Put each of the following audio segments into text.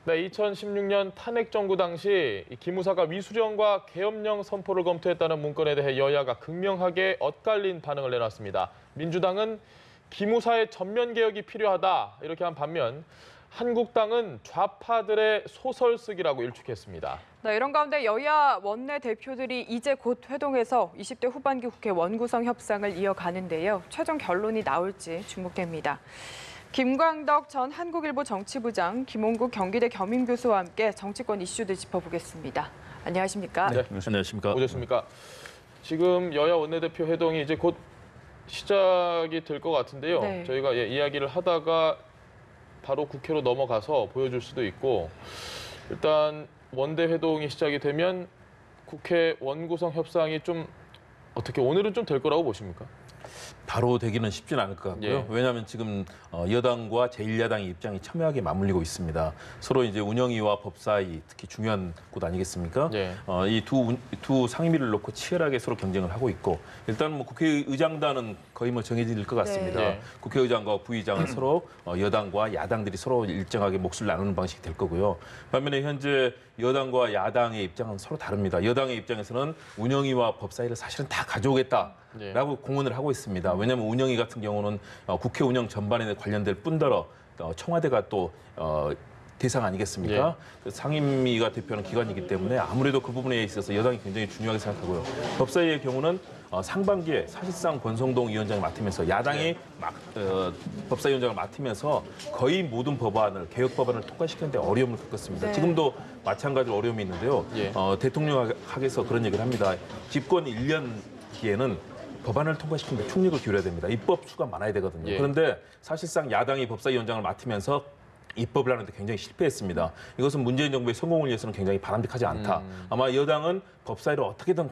네, 2016년 탄핵 정부 당시 기무사가 위수령과 계엄령 선포를 검토했다는 문건에 대해 여야가 극명하게 엇갈린 반응을 내놨습니다. 민주당은 기무사의 전면 개혁이 필요하다 이렇게 한 반면 한국당은 좌파들의 소설 쓰기라고 일축했습니다. 네, 이런 가운데 여야 원내 대표들이 이제 곧 회동해서 20대 후반기 국회 원구성 협상을 이어가는데요. 최종 결론이 나올지 주목됩니다. 김광덕 전 한국일보 정치부장, 김홍국 경기대 겸임교수와 함께 정치권 이슈들 짚어보겠습니다. 안녕하십니까? 네, 안녕하십니까? 오셨습니까? 지금 여야 원내대표 회동이 이제 곧 시작이 될 것 같은데요. 네. 저희가 이야기를 하다가 바로 국회로 넘어가서 보여줄 수도 있고 일단 원내 회동이 시작이 되면 국회 원구성 협상이 좀 어떻게 오늘은 좀 될 거라고 보십니까? 바로 되기는 쉽진 않을 것 같고요. 예. 왜냐하면 지금 여당과 제1야당의 입장이 첨예하게 맞물리고 있습니다. 서로 이제 운영위와 법사위, 특히 중요한 곳 아니겠습니까? 예. 이 두 상임위를 놓고 치열하게 서로 경쟁을 하고 있고 일단 뭐 국회의장단은 거의 뭐 정해질 것 같습니다. 네. 국회의장과 부의장은 서로 여당과 야당들이 서로 일정하게 몫을 나누는 방식이 될 거고요. 반면에 현재 여당과 야당의 입장은 서로 다릅니다. 여당의 입장에서는 운영위와 법사위를 사실은 다 가져오겠다라고 공언을 하고 있습니다. 왜냐하면 운영위 같은 경우는 국회 운영 전반에 관련될 뿐더러 청와대가 또 대상 아니겠습니까? 상임위가 대표하는 기관이기 때문에 아무래도 그 부분에 있어서 여당이 굉장히 중요하게 생각하고요. 법사위의 경우는 상반기에 사실상 권성동 위원장이 맡으면서 야당이 법사위원장을 맡으면서 거의 모든 법안을 개혁 법안을 통과시키는데 어려움을 겪었습니다. 네. 지금도 마찬가지로 어려움이 있는데요. 대통령학에서 그런 얘기를 합니다. 집권 1년기에는 법안을 통과시키는데 총력을 기울여야 됩니다. 입법 수가 많아야 되거든요. 그런데 사실상 야당이 법사위원장을 맡으면서 입법을 하는데 굉장히 실패했습니다. 이것은 문재인 정부의 성공을 위해서는 굉장히 바람직하지 않다. 아마 여당은 법사위를 어떻게든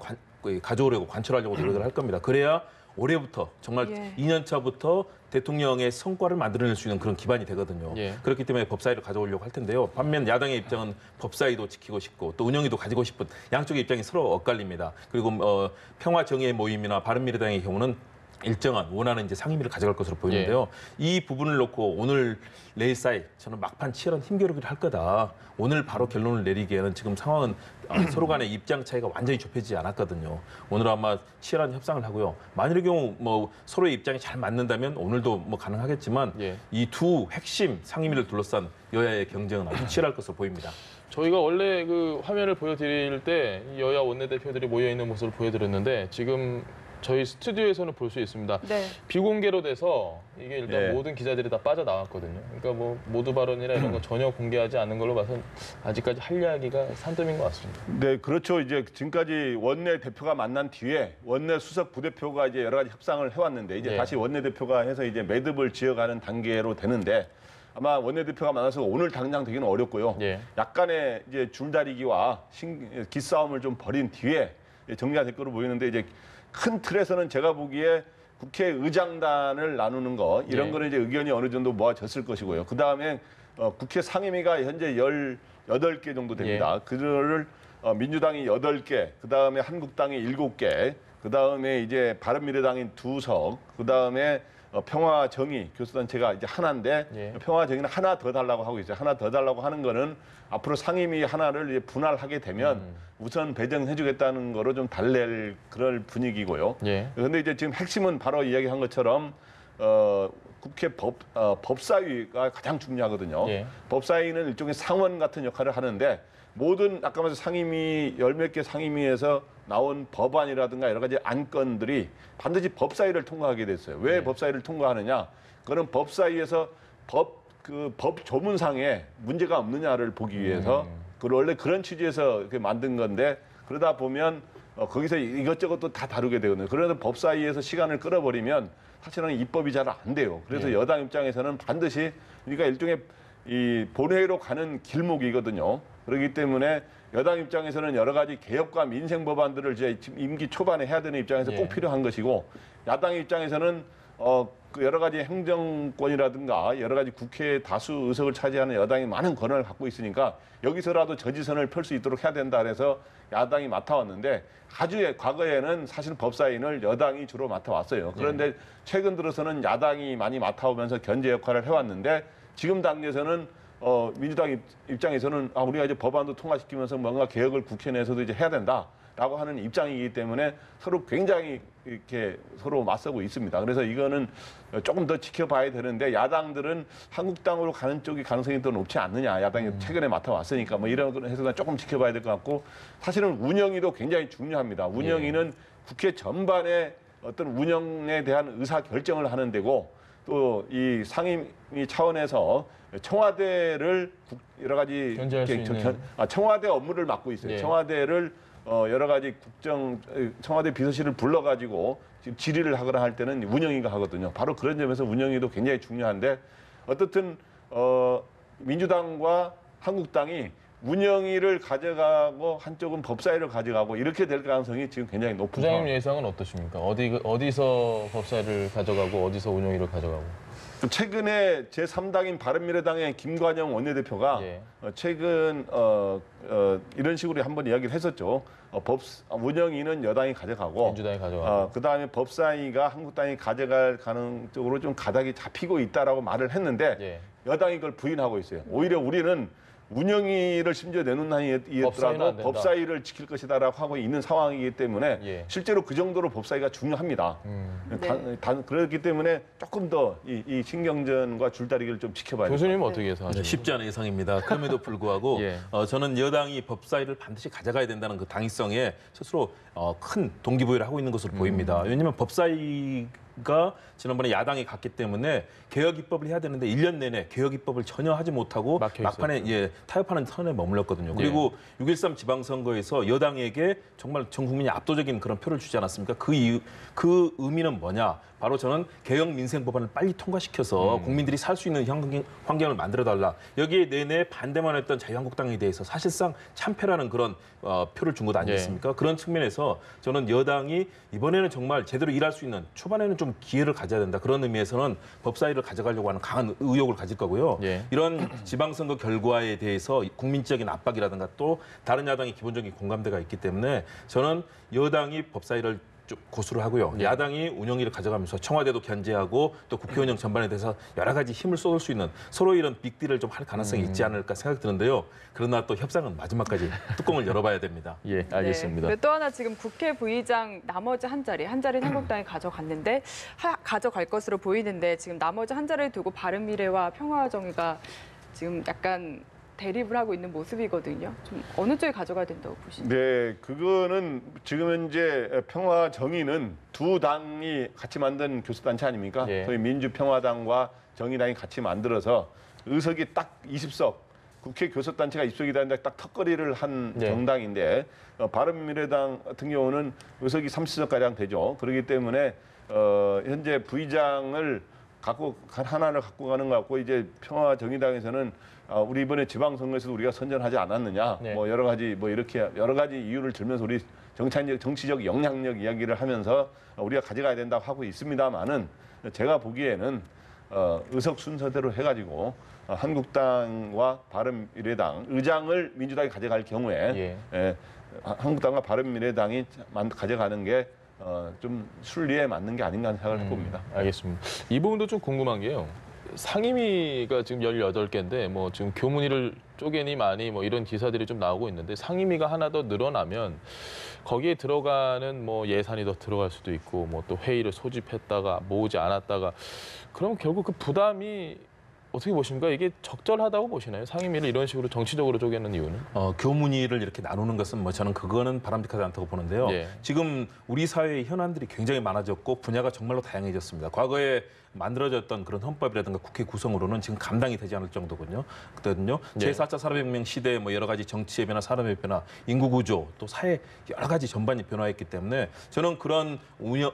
가져오려고 관철하려고 노력을 할 겁니다. 그래야 올해부터 정말 2년 차부터 대통령의 성과를 만들어낼 수 있는 그런 기반이 되거든요. 그렇기 때문에 법사위를 가져오려고 할 텐데요. 반면 야당의 입장은 법사위도 지키고 싶고 또 운영위도 가지고 싶은 양쪽의 입장이 서로 엇갈립니다. 그리고 평화정의의 모임이나 바른미래당의 경우는 일정한 원하는 이제 상임위를 가져갈 것으로 보이는데요. 이 부분을 놓고 오늘 내일 사이 저는 막판 치열한 힘겨루기를 할 거다. 오늘 바로 결론을 내리기에는 지금 상황은 서로 간의 입장 차이가 완전히 좁혀지지 않았거든요. 오늘 아마 치열한 협상을 하고요. 만일의 경우 뭐 서로의 입장이 잘 맞는다면 오늘도 뭐 가능하겠지만 이 두 핵심 상임위를 둘러싼 여야의 경쟁은 아주 치열할 것으로 보입니다. 저희가 원래 그 화면을 보여드릴 때 여야 원내대표들이 모여 있는 모습을 보여드렸는데 지금 저희 스튜디오에서는 볼 수 있습니다. 비공개로 돼서 이게 일단 모든 기자들이 다 빠져나왔거든요. 그러니까 뭐 모두 발언이나 이런 거 전혀 공개하지 않는 걸로 봐서 아직까지 할 이야기가 산더미인 것 같습니다. 네, 그렇죠. 이제 지금까지 원내 대표가 만난 뒤에 원내 수석 부대표가 이제 여러 가지 협상을 해왔는데 이제 다시 원내 대표가 해서 이제 매듭을 지어가는 단계로 되는데 아마 원내 대표가 만나서 오늘 당장 되기는 어렵고요. 약간의 이제 줄다리기와 기싸움을 좀 벌인 뒤에 정리가 될 거로 보이는데 이제 큰 틀에서는 제가 보기에 국회의장단을 나누는 거 이런 거는 이제 의견이 어느 정도 모아졌을 것이고요. 그 다음에 국회 상임위가 현재 18개 정도 됩니다. 그거를 민주당이 8개, 그 다음에 한국당이 7개, 그 다음에 이제 바른미래당이 2석, 그 다음에 평화정의 교수단체가 이제 하나인데 평화정의는 하나 더 달라고 하고 있어요. 하나 더 달라고 하는 거는 앞으로 상임위 하나를 이제 분할하게 되면 우선 배정해주겠다는 거로 좀 달랠 그럴 분위기고요. 그런데 이제 지금 핵심은 바로 이야기한 것처럼 국회 법사위가 가장 중요하거든요. 법사위는 일종의 상원 같은 역할을 하는데 모든 아까 말씀 상임위 10몇 개 상임위에서 나온 법안이라든가 여러 가지 안건들이 반드시 법사위를 통과하게 됐어요. 왜 법사위를 통과하느냐? 그거는 법사위에서 법 조문상에 문제가 없느냐를 보기 위해서 원래 그런 취지에서 이렇게 만든 건데 그러다 보면 거기서 이것저것 또 다 다루게 되거든요. 그래서 법사위에서 시간을 끌어버리면 사실은 입법이 잘 안 돼요. 그래서 여당 입장에서는 반드시 그러니까 일종의 이 본회의로 가는 길목이거든요. 그렇기 때문에 여당 입장에서는 여러 가지 개혁과 민생 법안들을 이제 임기 초반에 해야 되는 입장에서 꼭 필요한 것이고 야당 입장에서는 그 여러 가지 행정권이라든가 여러 가지 국회 다수 의석을 차지하는 여당이 많은 권한을 갖고 있으니까 여기서라도 저지선을 펼 수 있도록 해야 된다 그래서 야당이 맡아왔는데 아주 과거에는 사실 법사위를 여당이 주로 맡아왔어요. 그런데 최근 들어서는 야당이 많이 맡아오면서 견제 역할을 해왔는데 지금 단계에서는 민주당 입장에서는 우리가 이제 법안도 통과시키면서 뭔가 개혁을 국회 내에서도 이제 해야 된다라고 하는 입장이기 때문에 서로 굉장히 이렇게 서로 맞서고 있습니다. 그래서 이거는 조금 더 지켜봐야 되는데 야당들은 한국당으로 가는 쪽이 가능성이 더 높지 않느냐. 야당이 최근에 맡아왔으니까 뭐 이런 거 해서 조금 지켜봐야 될 것 같고 사실은 운영위도 굉장히 중요합니다. 운영위는 국회 전반의 어떤 운영에 대한 의사 결정을 하는 데고 또 이 상임위 차원에서 청와대를 여러 가지 견제할 수 있는. 청와대 업무를 맡고 있어요. 예. 청와대를 여러 가지 청와대 비서실을 불러가지고 지금 질의를 하거나 할 때는 운영위가 하거든요. 바로 그런 점에서 운영위도 굉장히 중요한데 어떻든 민주당과 한국당이 운영위를 가져가고 한쪽은 법사위를 가져가고 이렇게 될 가능성이 지금 굉장히 높은 부장님 상황. 예상은 어떠십니까? 어디서 법사위를 가져가고 어디서 운영위를 가져가고? 최근에 제3당인 바른미래당의 김관영 원내대표가 예. 최근 이런 식으로 한번 이야기를 했었죠. 운영위는 여당이 가져가고 민주당이 가져가고. 그다음에 법사위가 한국당이 가져갈 가능적으로 좀 가닥이 잡히고 있다라고 말을 했는데 예. 여당이 그걸 부인하고 있어요. 오히려 우리는 운영위를 심지어 법사위는 안 내놓나이더라도 된다. 법사위를 지킬 것이다라고 하고 있는 상황이기 때문에 예. 실제로 그 정도로 법사위가 중요합니다. 그렇기 때문에 조금 더 이 신경전과 줄다리기를 좀 지켜봐야 돼요. 교수님은 어떻게 예상하십니까? 쉽지 않은 예상입니다. 그럼에도 불구하고 예. 저는 여당이 법사위를 반드시 가져가야 된다는 그 당위성에 스스로 큰 동기부여를 하고 있는 것으로 보입니다. 왜냐하면 법사위가 지난번에 야당이 갔기 때문에 개혁 입법을 해야 되는데 1년 내내 개혁 입법을 전혀 하지 못하고 막혀 막판에 타협하는 선에 머물렀거든요. 그리고 6.13 지방선거에서 여당에게 정말 전 국민이 압도적인 그런 표를 주지 않았습니까? 그 의미는 뭐냐? 바로 저는 개혁 민생 법안을 빨리 통과시켜서 국민들이 살 수 있는 환경을 만들어달라. 여기에 내내 반대만 했던 자유한국당에 대해서 사실상 참패라는 그런 표를 준 것 아니겠습니까? 그런 측면에서 저는 여당이 이번에는 정말 제대로 일할 수 있는 초반에는 좀 기회를 가져야 된다. 그런 의미에서는 법사위를 가져가려고 하는 강한 의욕을 가질 거고요. 예. 이런 지방선거 결과에 대해서 국민적인 압박이라든가 또 다른 야당의 기본적인 공감대가 있기 때문에 저는 여당이 법사위를 좀 고수를 하고요. 야당이 운영위를 가져가면서 청와대도 견제하고 또 국회 운영 전반에 대해서 여러 가지 힘을 쏟을 수 있는 서로 이런 빅딜을 좀 할 가능성이 있지 않을까 생각이 드는데요. 그러나 또 협상은 마지막까지 뚜껑을 열어봐야 됩니다. 예, 알겠습니다. 네. 또 하나 지금 국회 부의장 나머지 한 자리는 한국당이 가져갔는데 가져갈 것으로 보이는데 지금 나머지 한 자리를 두고 바른미래와 평화정의가 지금 약간 대립을 하고 있는 모습이거든요. 좀 어느 쪽에 가져가야 된다고 보시나요? 네, 그거는 지금 현재 평화정의는 두 당이 같이 만든 교섭단체 아닙니까? 예. 소위 민주평화당과 정의당이 같이 만들어서 의석이 딱 20석, 국회 교섭단체가 입석이 되는데 딱 턱걸이를 한 네. 정당인데 바른미래당 같은 경우는 의석이 30석가량 되죠. 그렇기 때문에 현재 부의장을 하나를 갖고 가는 것 같고 이제 평화정의당에서는 우리 이번에 지방선거에서도 우리가 선전하지 않았느냐, 네. 뭐 여러 가지 뭐 이렇게 여러 가지 이유를 들면서 우리 정치적 영향력 이야기를 하면서 우리가 가져가야 된다고 하고 있습니다만은 제가 보기에는 의석 순서대로 해가지고 한국당과 바른미래당 의장을 민주당이 가져갈 경우에 한국당과 바른미래당이 가져가는 게 좀 순리에 맞는 게 아닌가 하는 생각을 해봅니다. 알겠습니다. 이 부분도 좀 궁금한 게요. 상임위가 지금 18개인데 뭐 지금 교문위를 쪼개니 마니 뭐 이런 기사들이 좀 나오고 있는데 상임위가 하나 더 늘어나면 거기에 들어가는 뭐 예산이 더 들어갈 수도 있고 뭐 또 회의를 소집했다가 모으지 않았다가 그럼 결국 그 부담이 어떻게 보십니까? 이게 적절하다고 보시나요? 상임위를 이런 식으로 정치적으로 쪼개는 이유는? 교문위를 이렇게 나누는 것은 저는 그거는 바람직하지 않다고 보는데요. 예. 지금 우리 사회의 현안들이 굉장히 많아졌고 분야가 정말로 다양해졌습니다. 과거에 만들어졌던 그런 헌법이라든가 국회 구성으로는 지금 감당이 되지 않을 정도거든요. 예. 제4차 산업혁명 시대에 뭐 여러 가지 정치의 변화, 산업의 변화, 인구 구조, 또 사회 여러 가지 전반이 변화했기 때문에 저는 그런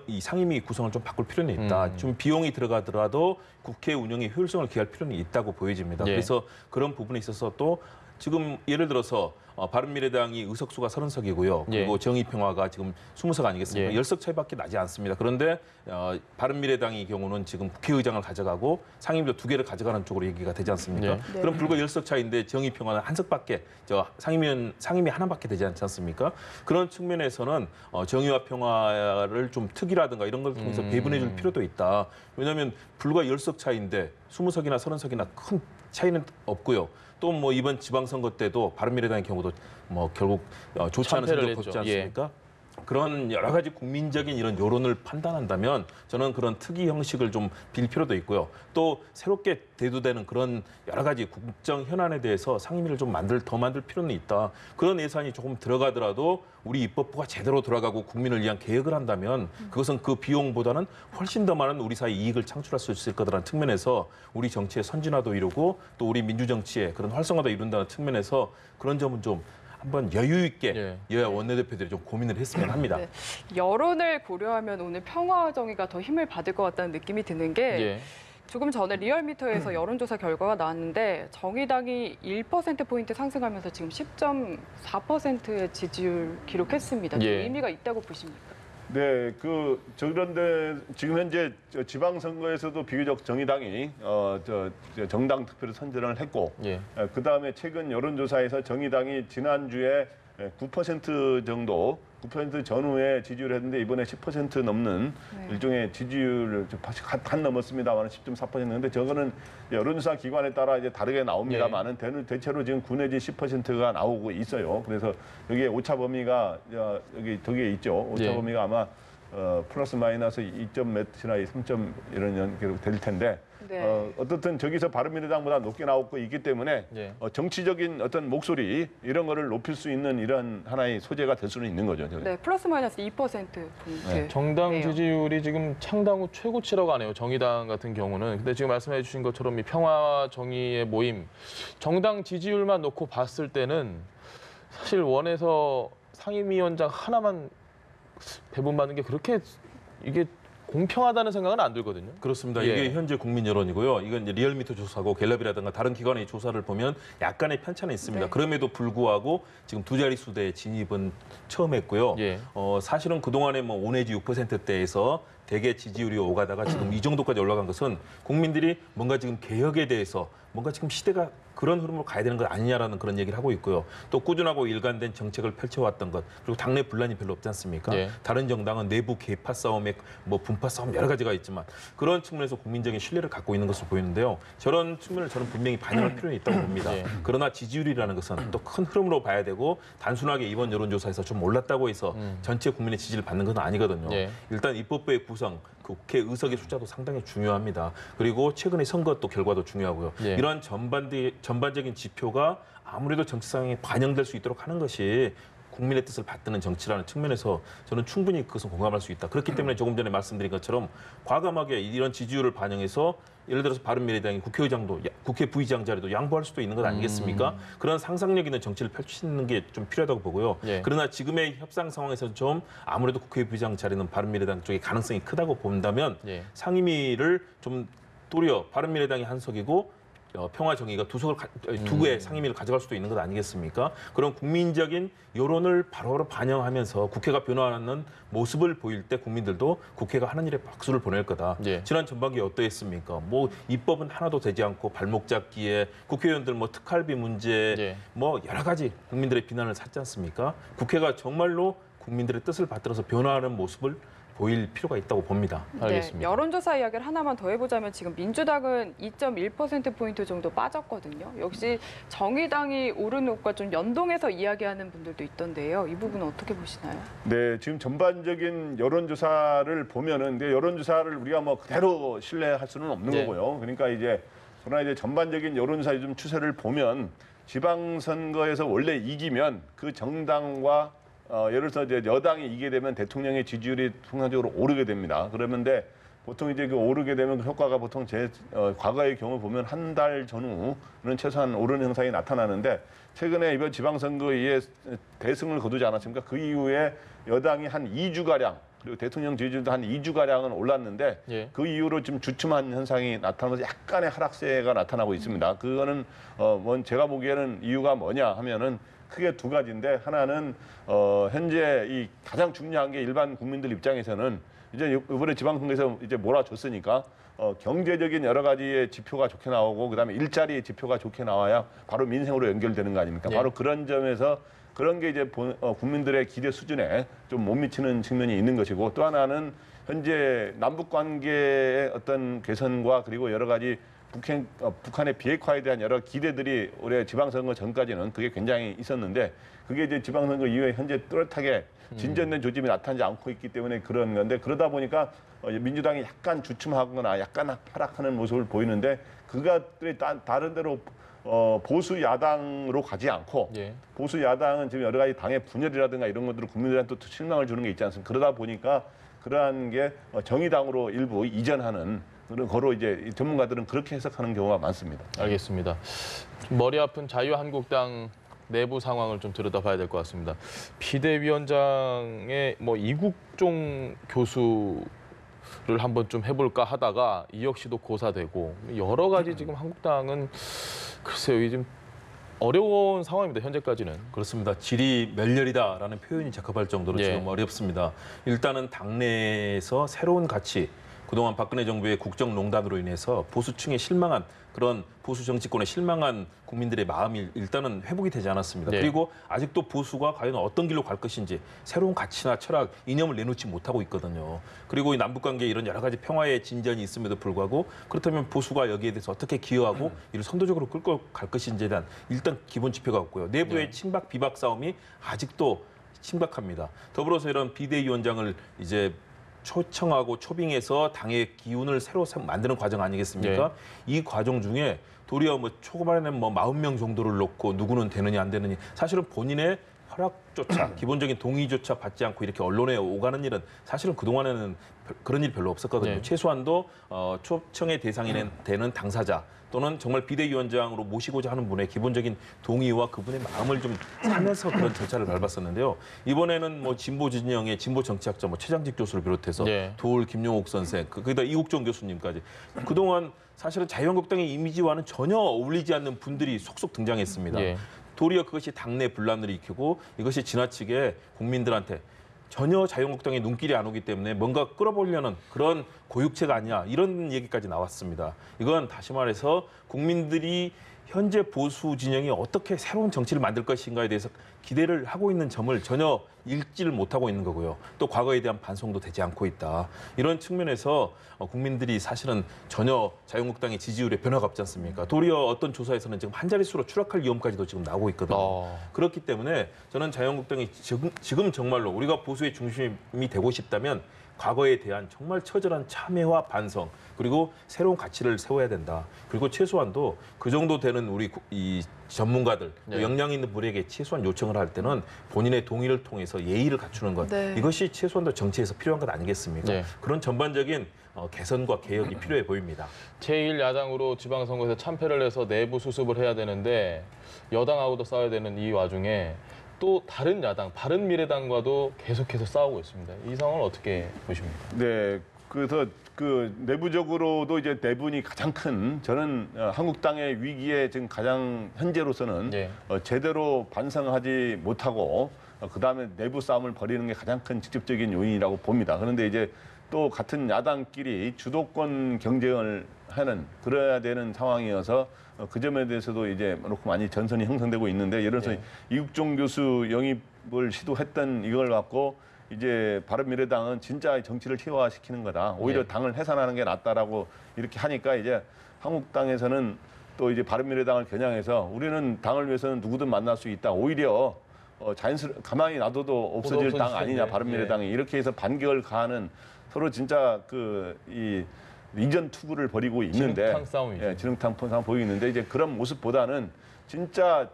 이 상임위 구성을 좀 바꿀 필요는 있다. 좀 비용이 들어가더라도 국회 운영의 효율성을 기할 필요는 있다고 보여집니다. 예. 그래서 그런 부분에 있어서 또 지금 예를 들어서 바른미래당이 의석수가 30석이고요. 그리고 정의평화가 지금 20석 아니겠습니까? 10석 차이밖에 나지 않습니다. 그런데 바른미래당의 경우는 지금 국회의장을 가져가고 상임위도 2개를 가져가는 쪽으로 얘기가 되지 않습니까? 네. 그럼 불과 10석 차이인데 정의평화는 1석밖에 상임위 하나밖에 되지 않지 않습니까? 그런 측면에서는 정의와 평화를 좀 특위라든가 이런 걸 통해서 배분해 줄 필요도 있다. 왜냐하면 불과 10석 차이인데 20석이나 30석이나 큰 차이는 없고요. 또 뭐 이번 지방선거 때도 바른미래당의 경우도 뭐 결국 좋지 않은 참패를 성적 거두지 했죠. 않습니까? 그런 여러 가지 국민적인 이런 여론을 판단한다면 저는 그런 특이 형식을 좀 빌 필요도 있고요. 또 새롭게 대두되는 그런 여러 가지 국정 현안에 대해서 상임위를 좀 더 만들 필요는 있다. 그런 예산이 조금 들어가더라도 우리 입법부가 제대로 돌아가고 국민을 위한 개혁을 한다면 그것은 그 비용보다는 훨씬 더 많은 우리 사회 이익을 창출할 수 있을 거라는 측면에서 우리 정치의 선진화도 이루고 또 우리 민주정치의 그런 활성화도 이룬다는 측면에서 그런 점은 좀 한번 여유 있게 여야 원내대표들이 좀 고민을 했으면 합니다. 네. 여론을 고려하면 오늘 평화정의가 더 힘을 받을 것 같다는 느낌이 드는 게 조금 전에 리얼미터에서 여론조사 결과가 나왔는데 정의당이 1%포인트 상승하면서 지금 10.4%의 지지율 기록했습니다. 좀 의미가 있다고 보십니까? 네, 그런데 지금 현재 지방선거에서도 비교적 정의당이 정당 투표를 선전을 했고, 그 다음에 최근 여론조사에서 정의당이 지난주에 9% 정도, 9% 전후에 지지율을 했는데 이번에 10% 넘는 일종의 지지율을 한 넘었습니다만 10.4%인데 저거는 여론조사 기관에 따라 이제 다르게 나옵니다만은 대체로 지금 9 내지 10%가 나오고 있어요. 그래서 여기에 오차 범위가 여기 저기에 있죠. 오차 범위가 아마 플러스 마이너스 2점 몇이나 3점 이런 연계로 될 텐데 어떻든 저기서 바른미래당보다 높게 나오고 있기 때문에 정치적인 어떤 목소리 이런 거를 높일 수 있는 이런 하나의 소재가 될 수는 있는 거죠. 네, 플러스 마이너스 2%포인트. 정당 지지율이 지금 창당 후 최고치라고 하네요. 정의당 같은 경우는. 근데 지금 말씀해 주신 것처럼 이 평화 정의의 모임, 정당 지지율만 놓고 봤을 때는 사실 원에서 상임위원장 하나만 배분받는 게 그렇게 이게 공평하다는 생각은 안 들거든요. 그렇습니다. 이게 현재 국민 여론이고요. 이건 이제 리얼미터 조사고 갤럽이라든가 다른 기관의 조사를 보면 약간의 편차는 있습니다. 그럼에도 불구하고 지금 두 자릿수대의 진입은 처음 했고요. 사실은 그동안에 뭐 5 내지 6%대에서 대개 지지율이 오가다가 지금 이 정도까지 올라간 것은 국민들이 뭔가 지금 개혁에 대해서 뭔가 지금 시대가 그런 흐름으로 가야 되는 것 아니냐라는 그런 얘기를 하고 있고요. 또 꾸준하고 일관된 정책을 펼쳐왔던 것, 그리고 당내 분란이 별로 없지 않습니까? 다른 정당은 내부 계파 싸움에 뭐 분파 싸움 여러 가지가 있지만 그런 측면에서 국민적인 신뢰를 갖고 있는 것으로 보이는데요. 저런 측면을 저는 분명히 반영할 필요는 있다고 봅니다. 그러나 지지율이라는 것은 또 큰 흐름으로 봐야 되고 단순하게 이번 여론조사에서 좀 올랐다고 해서 전체 국민의 지지를 받는 건 아니거든요. 일단 입법부의 구성, 그 국회 의석의 숫자도 상당히 중요합니다. 그리고 최근의 선거 또 결과도 중요하고요. 이러한 전반적인 지표가 아무래도 정치 상황에 반영될 수 있도록 하는 것이 국민의 뜻을 받드는 정치라는 측면에서 저는 충분히 그것은 공감할 수 있다. 그렇기 때문에 조금 전에 말씀드린 것처럼 과감하게 이런 지지율을 반영해서 예를 들어서 바른미래당이 국회의장도 국회 부의장 자리도 양보할 수도 있는 것 아니겠습니까? 그런 상상력 있는 정치를 펼치는 게 좀 필요하다고 보고요. 그러나 지금의 협상 상황에서는 좀 아무래도 국회 부의장 자리는 바른미래당 쪽에 가능성이 크다고 본다면 상임위를 좀 도리어 바른미래당이 한 석이고 평화정의가 두 개의 상임위를 가져갈 수도 있는 것 아니겠습니까? 그런 국민적인 여론을 바로바로 반영하면서 국회가 변화하는 모습을 보일 때 국민들도 국회가 하는 일에 박수를 보낼 거다. 지난 전반기에 어떠했습니까? 뭐 입법은 하나도 되지 않고 발목 잡기에 국회의원들 뭐 특활비 문제 뭐 여러 가지 국민들의 비난을 샀지 않습니까? 국회가 정말로 국민들의 뜻을 받들어서 변화하는 모습을 보일 필요가 있다고 봅니다. 알겠습니다. 여론조사 이야기를 하나만 더 해보자면 지금 민주당은 2.1%포인트 정도 빠졌거든요. 역시 정의당이 오르는 것과 좀 연동해서 이야기하는 분들도 있던데요. 이 부분은 어떻게 보시나요? 네, 지금 전반적인 여론조사를 보면은 근데 여론조사를 우리가 뭐 그대로 신뢰할 수는 없는 거고요. 그러니까 그러나 이제 전반적인 여론조사 좀 추세를 보면 지방선거에서 원래 이기면 그 정당과 예를 들어서 이제 여당이 이기게 되면 대통령의 지지율이 통상적으로 오르게 됩니다. 그러는데 보통 이제 그 오르게 되면 그 효과가 보통 과거의 경우 보면 한 달 전후는 최소한 오르는 현상이 나타나는데 최근에 이번 지방선거 이후에 대승을 거두지 않았습니까? 그 이후에 여당이 한 2주가량 그리고 대통령 지지율도 한 2주가량은 올랐는데 그 이후로 좀 주춤한 현상이 나타나면서 약간의 하락세가 나타나고 있습니다. 그거는 제가 보기에는 이유가 뭐냐 하면은 크게 두 가지인데 하나는 현재 이 가장 중요한 게 일반 국민들 입장에서는 이제 이번에 지방선거에서 이제 몰아줬으니까 경제적인 여러 가지의 지표가 좋게 나오고 그다음에 일자리 지표가 좋게 나와야 바로 민생으로 연결되는 거 아닙니까? 바로 그런 점에서 그런 게 이제 국민들의 기대 수준에 좀 못 미치는 측면이 있는 것이고 또 하나는 현재 남북 관계의 어떤 개선과 그리고 여러 가지 북한의 비핵화에 대한 여러 기대들이 올해 지방선거 전까지는 그게 굉장히 있었는데 그게 이제 지방선거 이후에 현재 뚜렷하게 진전된 조짐이 나타나지 않고 있기 때문에 그런 건데 그러다 보니까 민주당이 약간 주춤하거나 약간 하락하는 모습을 보이는데 그것들이 다른 데로 보수 야당으로 가지 않고 예. 보수 야당은 지금 여러 가지 당의 분열이라든가 이런 것들을 국민들한테 또 실망을 주는 게 있지 않습니까? 그러다 보니까 그러한 게 정의당으로 일부 이전하는 그런 거로 이제 전문가들은 그렇게 해석하는 경우가 많습니다. 알겠습니다. 좀 머리 아픈 자유한국당 내부 상황을 좀 들여다봐야 될 것 같습니다. 비대위원장의 뭐 이국종 교수를 한번 좀 해볼까 하다가 이 역시도 고사되고 여러 가지 지금 한국당은 글쎄요, 이게 좀 어려운 상황입니다. 현재까지는. 그렇습니다. 질이 멸렬이다라는 표현이 적합할 정도로 예. 지금 어렵습니다. 일단은 당내에서 새로운 가치, 그동안 박근혜 정부의 국정농단으로 인해서 보수층에 실망한 그런 보수 정치권에 실망한 국민들의 마음이 일단은 회복이 되지 않았습니다. 네. 그리고 아직도 보수가 과연 어떤 길로 갈 것인지 새로운 가치나 철학, 이념을 내놓지 못하고 있거든요. 그리고 이 남북관계에 이런 여러 가지 평화의 진전이 있음에도 불구하고 그렇다면 보수가 여기에 대해서 어떻게 기여하고 이를 선도적으로 끌고 갈 것인지에 대한 일단 기본 지표가 없고요. 내부의 친박 비박 싸움이 아직도 심각합니다. 더불어서 이런 비대위원장을 이제 초청하고 초빙해서 당의 기운을 새로 만드는 과정 아니겠습니까? 이 과정 중에 도리어 뭐 초반에는 뭐 40명 정도를 놓고 누구는 되느냐 안 되느냐 사실은 본인의 허락조차 기본적인 동의조차 받지 않고 이렇게 언론에 오가는 일은 사실은 그동안에는 그런 일 별로 없었거든요. 네. 최소한도 초청의 대상이 되는 당사자 또는 정말 비대위원장으로 모시고자 하는 분의 기본적인 동의와 그분의 마음을 좀 사면서 그런 절차를 밟았었는데요. 이번에는 뭐 진보 진영의 진보 정치학자 뭐 최장직 교수를 비롯해서 네. 도울 김용옥 선생, 거기다 이국종 교수님까지 그동안 사실은 자유한국당의 이미지와는 전혀 어울리지 않는 분들이 속속 등장했습니다. 예. 도리어 그것이 당내 분란을 일으키고 이것이 지나치게 국민들한테 전혀 자유한국당의 눈길이 안 오기 때문에 뭔가 끌어보려는 그런 고육체가 아니야 이런 얘기까지 나왔습니다. 이건 다시 말해서 국민들이 현재 보수 진영이 어떻게 새로운 정치를 만들 것인가에 대해서 기대를 하고 있는 점을 전혀 읽지를 못하고 있는 거고요. 또 과거에 대한 반성도 되지 않고 있다. 이런 측면에서 국민들이 사실은 전혀 자유한국당의 지지율에 변화가 없지 않습니까? 도리어 어떤 조사에서는 지금 한 자릿수로 추락할 위험까지도 지금 나오고 있거든요. 그렇기 때문에 저는 자유한국당이 지금 정말로 우리가 보수의 중심이 되고 싶다면 과거에 대한 정말 처절한 참회와 반성 그리고 새로운 가치를 세워야 된다. 그리고 최소한도 그 정도 되는 우리 이 전문가들 역량 있는 분에게 최소한 요청을 할 때는 본인의 동의를 통해서 예의를 갖추는 것 이것이 최소한도 정치에서 필요한 것 아니겠습니까? 그런 전반적인 개선과 개혁이 필요해 보입니다. 제1야당으로 지방선거에서 참패를 해서 내부 수습을 해야 되는데 여당하고도 싸워야 되는 이 와중에 또 다른 야당, 바른미래당과도 계속해서 싸우고 있습니다. 이 상황을 어떻게 보십니까? 네, 그래서 그 내부적으로도 이제 내분이 가장 큰 저는 한국당의 위기에 지금 가장 현재로서는 제대로 반성하지 못하고 그다음에 내부 싸움을 벌이는 게 가장 큰 직접적인 요인이라고 봅니다. 그런데 이제 또 같은 야당끼리 주도권 경쟁을 하는 그래야 되는 상황이어서 그 점에 대해서도 이제 그렇고 많이 전선이 형성되고 있는데 예를 들어서 이국종 교수 영입을 시도했던 이걸 갖고 이제 바른미래당은 진짜 정치를 희화화시키는 거다. 오히려 당을 해산하는 게 낫다라고 이렇게 하니까 이제 한국당에서는 또 이제 바른미래당을 겨냥해서 우리는 당을 위해서는 누구든 만날 수 있다. 오히려 가만히 놔둬도 없어질 당 아니냐 바른미래당이 이렇게 해서 반격을 가하는 서로 진짜 이 이전 투구를 벌이고 있는데 지능탕 싸움이죠. 지능탕 싸움 보이고 있는데 이제 그런 모습보다는 진짜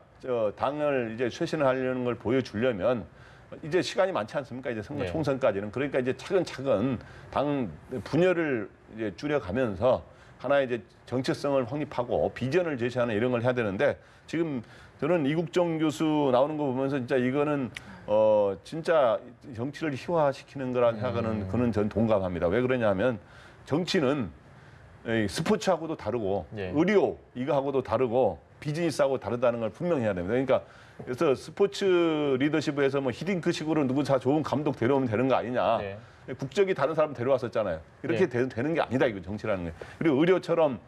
당을 이제 쇄신하려는 걸 보여주려면 이제 시간이 많지 않습니까? 이제 선거 총선까지는 그러니까 이제 차근차근 당 분열을 이제 줄여가면서 하나의 이제 정체성을 확립하고 비전을 제시하는 이런 걸 해야 되는데 지금 저는 이국종 교수 나오는 거 보면서 진짜 이거는 진짜 정치를 희화시키는 거라는 생각은 그는 전 동감합니다. 왜 그러냐면 정치는 스포츠하고도 다르고 의료 이거하고도 다르고 비즈니스하고 다르다는 걸 분명히 해야 됩니다. 그러니까 그래서 스포츠 리더십에서 뭐 히딩크식으로 누구 다 좋은 감독 데려오면 되는 거 아니냐. 국적이 다른 사람 데려왔었잖아요. 이렇게 되는 게 아니다 이거 정치라는 게. 그리고 의료처럼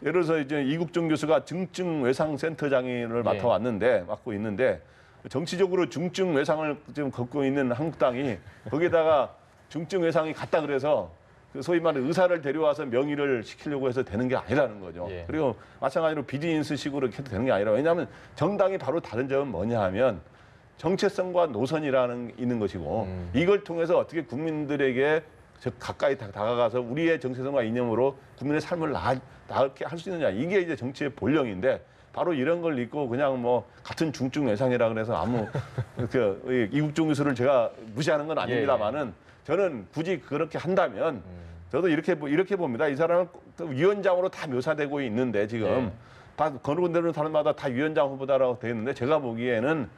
예를 들어서 이제 이국종 교수가 중증 외상 센터장을 맡고 있는데 정치적으로 중증 외상을 지금 겪고 있는 한국당이 거기에다가 중증 외상이 같다 그래서 그 소위 말하는 의사를 데려와서 명의를 시키려고 해서 되는 게 아니라는 거죠. 예. 그리고 마찬가지로 비즈니스식으로 이렇게 해도 되는 게 아니라 왜냐하면 정당이 바로 다른 점은 뭐냐 하면 정체성과 노선이라는 있는 것이고 이걸 통해서 어떻게 국민들에게 가까이 다가가서 우리의 정체성과 이념으로 국민의 삶을 나게 할 수 있느냐 이게 이제 정치의 본령인데 바로 이런 걸 잊고 그냥 뭐 같은 중증 외상이라 그래서 아무 그 이국종 교수를 제가 무시하는 건 아닙니다만은 저는 굳이 그렇게 한다면 저도 이렇게 봅니다. 이 사람은 위원장으로 다 묘사되고 있는데 지금 다 거론되는 사람마다 다 위원장 후보다라고 되어 있는데 제가 보기에는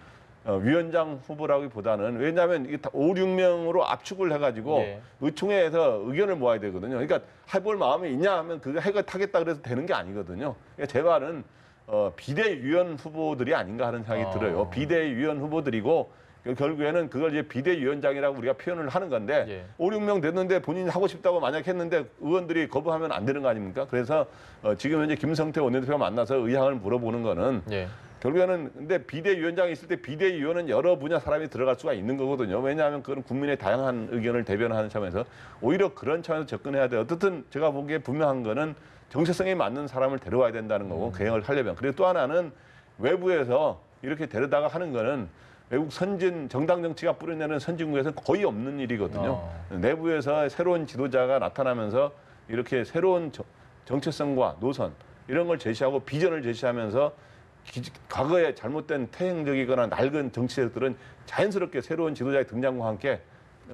위원장 후보라기보다는 왜냐하면 이게 다 5, 6명으로 압축을 해가지고 의총회에서 의견을 모아야 되거든요. 그러니까 해볼 마음이 있냐 하면 그거 하겠다 그래서 되는 게 아니거든요. 그러니까 제 말은 비대위원 후보들이 아닌가 하는 생각이 들어요. 비대위원 후보들이고 결국에는 그걸 이제 비대위원장이라고 우리가 표현을 하는 건데 5, 6명 됐는데 본인이 하고 싶다고 만약 했는데 의원들이 거부하면 안 되는 거 아닙니까? 그래서 지금 현재 김성태 원내대표가 만나서 의향을 물어보는 거는 결국에는 근데 비대위원장이 있을 때 비대위원은 여러 분야 사람이 들어갈 수가 있는 거거든요. 왜냐하면 그건 국민의 다양한 의견을 대변하는 차원에서 오히려 그런 차원에서 접근해야 돼요. 어쨌든 제가 보기에 분명한 거는 정체성에 맞는 사람을 데려와야 된다는 거고 계획을 하려면. 그리고 또 하나는 외부에서 이렇게 데려다가 하는 거는 외국 정당 정치가 뿌려내는 선진국에서는 거의 없는 일이거든요. 내부에서 새로운 지도자가 나타나면서 이렇게 새로운 정체성과 노선 이런 걸 제시하고 비전을 제시하면서 과거에 잘못된 퇴행적이거나 낡은 정치들은 자연스럽게 새로운 지도자의 등장과 함께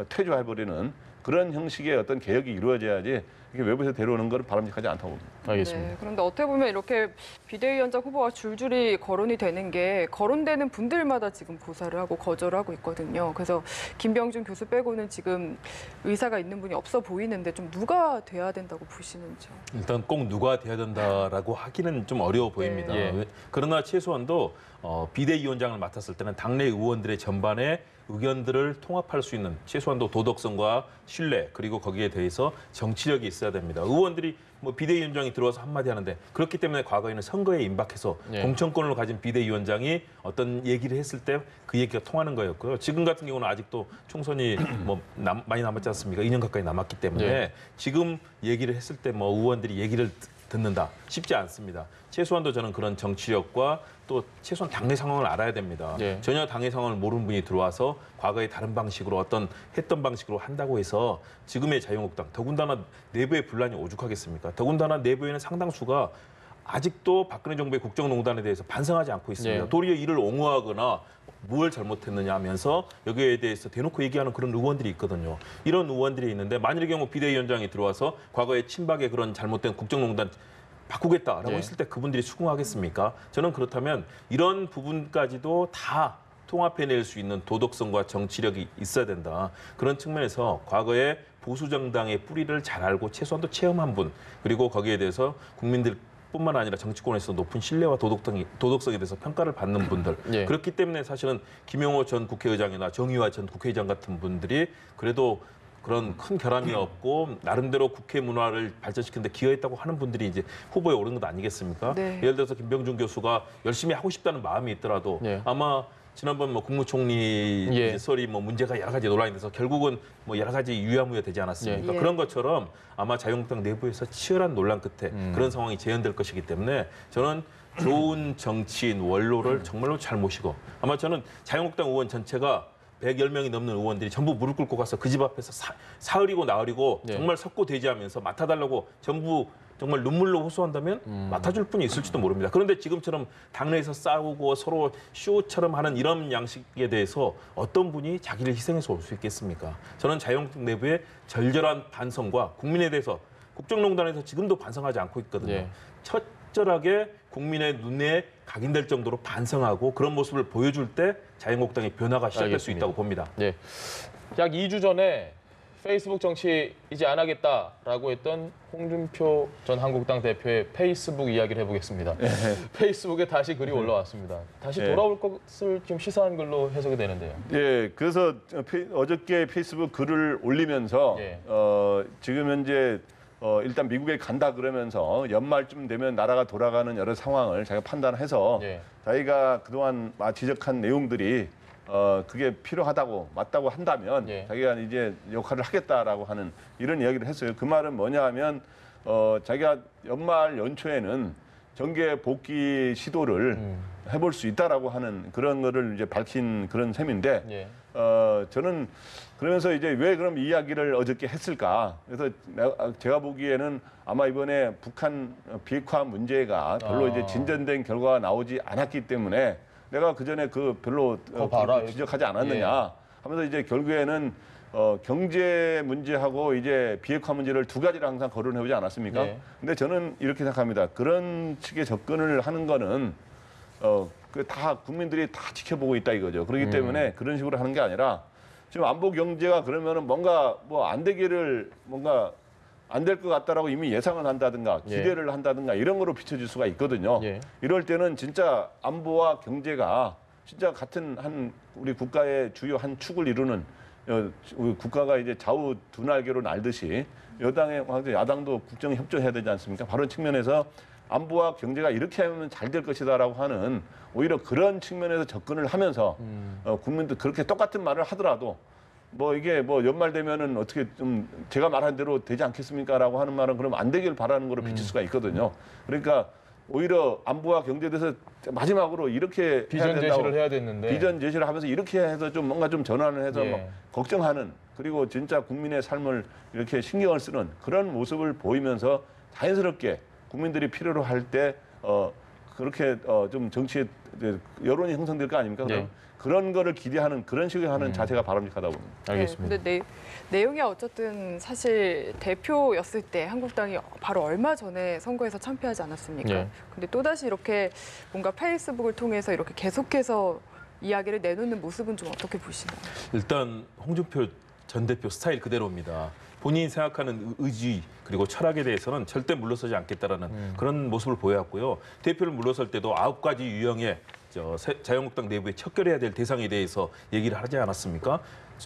퇴조해버리는 그런 형식의 어떤 개혁이 이루어져야지 이렇게 외부에서 데려오는 건 바람직하지 않다고 봅니다. 알겠습니다. 네, 그런데 어떻게 보면 이렇게 비대위원장 후보가 줄줄이 거론이 되는 게 거론되는 분들마다 지금 고사를 하고 거절을 하고 있거든요. 그래서 김병준 교수 빼고는 지금 의사가 있는 분이 없어 보이는데 좀 누가 돼야 된다고 보시는지요? 일단 꼭 누가 돼야 된다라고 하기는 좀 어려워 보입니다. 그러나 최소한도 비대위원장을 맡았을 때는 당내 의원들의 전반에 의견들을 통합할 수 있는 최소한도 도덕성과 신뢰 그리고 거기에 대해서 정치력이 있어야 됩니다. 의원들이 뭐 비대위원장이 들어와서 한마디 하는데 그렇기 때문에 과거에는 선거에 임박해서 공천권을 가진 비대위원장이 어떤 얘기를 했을 때 그 얘기가 통하는 거였고요. 지금 같은 경우는 아직도 총선이 뭐 많이 남았지 않습니까? 2년 가까이 남았기 때문에 지금 얘기를 했을 때 뭐 의원들이 얘기를 듣는다 쉽지 않습니다. 최소한도 저는 그런 정치력과 또 최소한 당내 상황을 알아야 됩니다. 전혀 당내 상황을 모르는 분이 들어와서 과거의 다른 방식으로 했던 방식으로 한다고 해서 지금의 자유한국당 더군다나 내부의 분란이 오죽하겠습니까? 더군다나 내부에는 상당수가 아직도 박근혜 정부의 국정농단에 대해서 반성하지 않고 있습니다. 도리어 이를 옹호하거나 뭘 잘못했느냐 하면서 여기에 대해서 대놓고 얘기하는 그런 의원들이 있거든요. 이런 의원들이 있는데 만일의 경우 비대위원장이 들어와서 과거의 친박의 그런 잘못된 국정농단 바꾸겠다라고 했을 때 그분들이 수긍하겠습니까? 저는 그렇다면 이런 부분까지도 다 통합해낼 수 있는 도덕성과 정치력이 있어야 된다. 그런 측면에서 과거에 보수정당의 뿌리를 잘 알고 최소한도 체험한 분 그리고 거기에 대해서 국민들 뿐만 아니라 정치권에서 높은 신뢰와 도덕성에 대해서 평가를 받는 분들. 그렇기 때문에 사실은 김용호 전 국회의장이나 정의화 전 국회의장 같은 분들이 그래도 그런 큰 결함이 없고 나름대로 국회 문화를 발전시키는 데 기여했다고 하는 분들이 이제 후보에 오른 것 아니겠습니까? 예를 들어서 김병준 교수가 열심히 하고 싶다는 마음이 있더라도 아마 지난번 뭐 국무총리 설이 뭐 문제가 여러 가지 논란이 돼서 결국은 뭐 여러 가지 유야무야 되지 않았습니까? 그런 것처럼 아마 자유한국당 내부에서 치열한 논란 끝에 그런 상황이 재현될 것이기 때문에 저는 좋은 정치인 원로를 정말로 잘 모시고 아마 저는 자유한국당 의원 전체가 110명이 넘는 의원들이 전부 무릎 꿇고 가서 그 집 앞에서 사흘이고 나흘이고 정말 석고대지하면서 맡아달라고 전부 정말 눈물로 호소한다면 맡아줄 분이 있을지도 모릅니다. 그런데 지금처럼 당내에서 싸우고 서로 쇼처럼 하는 이런 양식에 대해서 어떤 분이 자기를 희생해서 올 수 있겠습니까? 저는 자유한국당 내부의 절절한 반성과 국민에 대해서 국정농단에서 지금도 반성하지 않고 있거든요. 철저하게 국민의 눈에 각인될 정도로 반성하고 그런 모습을 보여줄 때 자유한국당의 변화가 시작될 수 있다고 봅니다. 약 2주 전에 페이스북 정치 이제 안 하겠다라고 했던 홍준표 전 한국당 대표의 페이스북 이야기를 해보겠습니다. 페이스북에 다시 글이 올라왔습니다. 다시 돌아올 것을 좀 시사한 글로 해석이 되는데요. 그래서 어저께 페이스북 글을 올리면서 지금 현재 일단 미국에 간다 그러면서 연말쯤 되면 나라가 돌아가는 여러 상황을 자기가 판단해서 자기가 그동안 지적한 내용들이 그게 필요하다고 맞다고 한다면 예. 자기가 이제 역할을 하겠다라고 하는 이런 이야기를 했어요. 그 말은 뭐냐 하면 자기가 연말 연초에는 정계 복귀 시도를 해볼 수 있다라고 하는 그런 거를 이제 밝힌 그런 셈인데 예. 저는 그러면서 이제 왜 그럼 이 이야기를 어저께 했을까? 그래서 제가 보기에는 아마 이번에 북한 비핵화 문제가 별로 이제 진전된 결과가 나오지 않았기 때문에 내가 그 전에 그 별로 봐라. 지적하지 않았느냐 하면서 이제 결국에는 경제 문제하고 이제 비핵화 문제를 두 가지를 항상 거론해 오지 않았습니까? 예. 근데 저는 이렇게 생각합니다. 그런 식의 접근을 하는 거는 그 다 국민들이 다 지켜보고 있다 이거죠. 그렇기 때문에 그런 식으로 하는 게 아니라 지금 안보 경제가 그러면은 뭔가 뭐 안 되기를 뭔가 안 될 것 같다라고 이미 예상을 한다든가 기대를 한다든가 이런 거로 비춰질 수가 있거든요. 예. 이럴 때는 진짜 안보와 경제가 진짜 같은 한 우리 국가의 주요 한 축을 이루는 우리 국가가 이제 좌우 두 날개로 날듯이 야당도 국정 협조해야 되지 않습니까? 바로 측면에서 안보와 경제가 이렇게 하면 잘 될 것이다라고 하는 오히려 그런 측면에서 접근을 하면서 국민들 그렇게 똑같은 말을 하더라도 뭐 이게 뭐 연말 되면은 어떻게 좀 제가 말한 대로 되지 않겠습니까라고 하는 말은 그럼 안 되길 바라는 거로 비칠 수가 있거든요. 그러니까 오히려 안보와 경제에 대해서 마지막으로 이렇게 비전 제시를 해야 됐는데 비전 제시를 하면서 이렇게 해서 좀 뭔가 좀 전환을 해서 예. 막 걱정하는 그리고 진짜 국민의 삶을 이렇게 신경을 쓰는 그런 모습을 보이면서 자연스럽게 국민들이 필요로 할 때 그렇게 좀 정치에 여론이 형성될 거 아닙니까? 네. 그런 거를 기대하는 그런 식으로 하는 자세가 바람직하다고 봅니다. 알겠습니다. 네, 근데 내용이 어쨌든 사실 대표였을 때 한국당이 바로 얼마 전에 선거에서 참패하지 않았습니까? 네. 근데 또다시 이렇게 뭔가 페이스북을 통해서 이렇게 계속해서 이야기를 내놓는 모습은 좀 어떻게 보시나요? 일단 홍준표 전 대표 스타일 그대로입니다. 본인이 생각하는 의지 그리고 철학에 대해서는 절대 물러서지 않겠다라는 그런 모습을 보여왔고요. 대표를 물러설 때도 9가지 유형의 자유한국당 내부에 척결해야 될 대상에 대해서 얘기를 하지 않았습니까?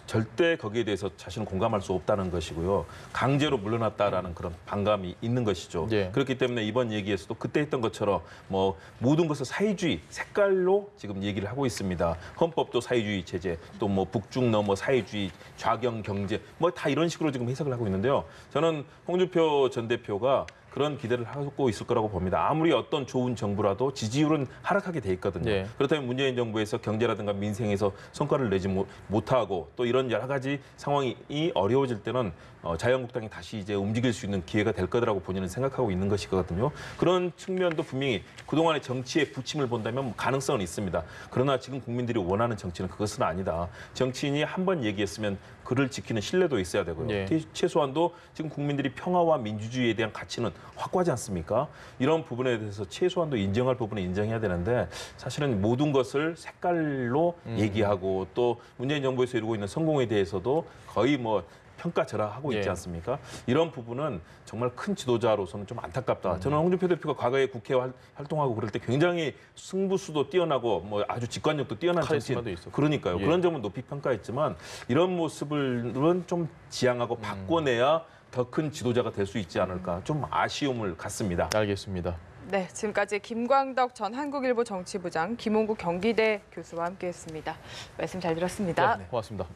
절대 거기에 대해서 자신은 공감할 수 없다는 것이고요. 강제로 물러났다라는 그런 반감이 있는 것이죠. 예. 그렇기 때문에 이번 얘기에서도 그때 했던 것처럼 뭐 모든 것을 사회주의 색깔로 지금 얘기를 하고 있습니다. 헌법도 사회주의 체제, 또 뭐 북중 넘어 사회주의, 좌경 경제, 뭐 다 이런 식으로 지금 해석을 하고 있는데요. 저는 홍준표 전 대표가 그런 기대를 하고 있을 거라고 봅니다. 아무리 어떤 좋은 정부라도 지지율은 하락하게 돼 있거든요. 예. 그렇다면 문재인 정부에서 경제라든가 민생에서 성과를 내지 못하고 또 이런 여러 가지 상황이 어려워질 때는 자유한국당이 다시 이제 움직일 수 있는 기회가 될 거라고 본인은 생각하고 있는 것이거든요. 그런 측면도 분명히 그동안의 정치의 부침을 본다면 가능성은 있습니다. 그러나 지금 국민들이 원하는 정치는 그것은 아니다. 정치인이 한 번 얘기했으면 그를 지키는 신뢰도 있어야 되고요. 예. 최소한도 지금 국민들이 평화와 민주주의에 대한 가치는 확고하지 않습니까? 이런 부분에 대해서 최소한도 인정할 부분은 인정해야 되는데 사실은 모든 것을 색깔로 얘기하고 또 문재인 정부에서 이루고 있는 성공에 대해서도 거의 뭐 평가절하하고 있지 예. 않습니까? 이런 부분은 정말 큰 지도자로서는 좀 안타깝다. 저는 홍준표 대표가 과거에 국회 활동하고 그럴 때 굉장히 승부수도 뛰어나고 뭐 아주 직관력도 뛰어난 카리스마도 정치인. 있었고. 그러니까요. 예. 그런 점은 높이 평가했지만 이런 모습은 좀 지양하고 바꿔내야 더 큰 지도자가 될 수 있지 않을까. 좀 아쉬움을 갖습니다. 알겠습니다. 네, 지금까지 김광덕 전 한국일보 정치부장, 김홍국 경기대 교수와 함께했습니다. 말씀 잘 들었습니다. 네, 고맙습니다.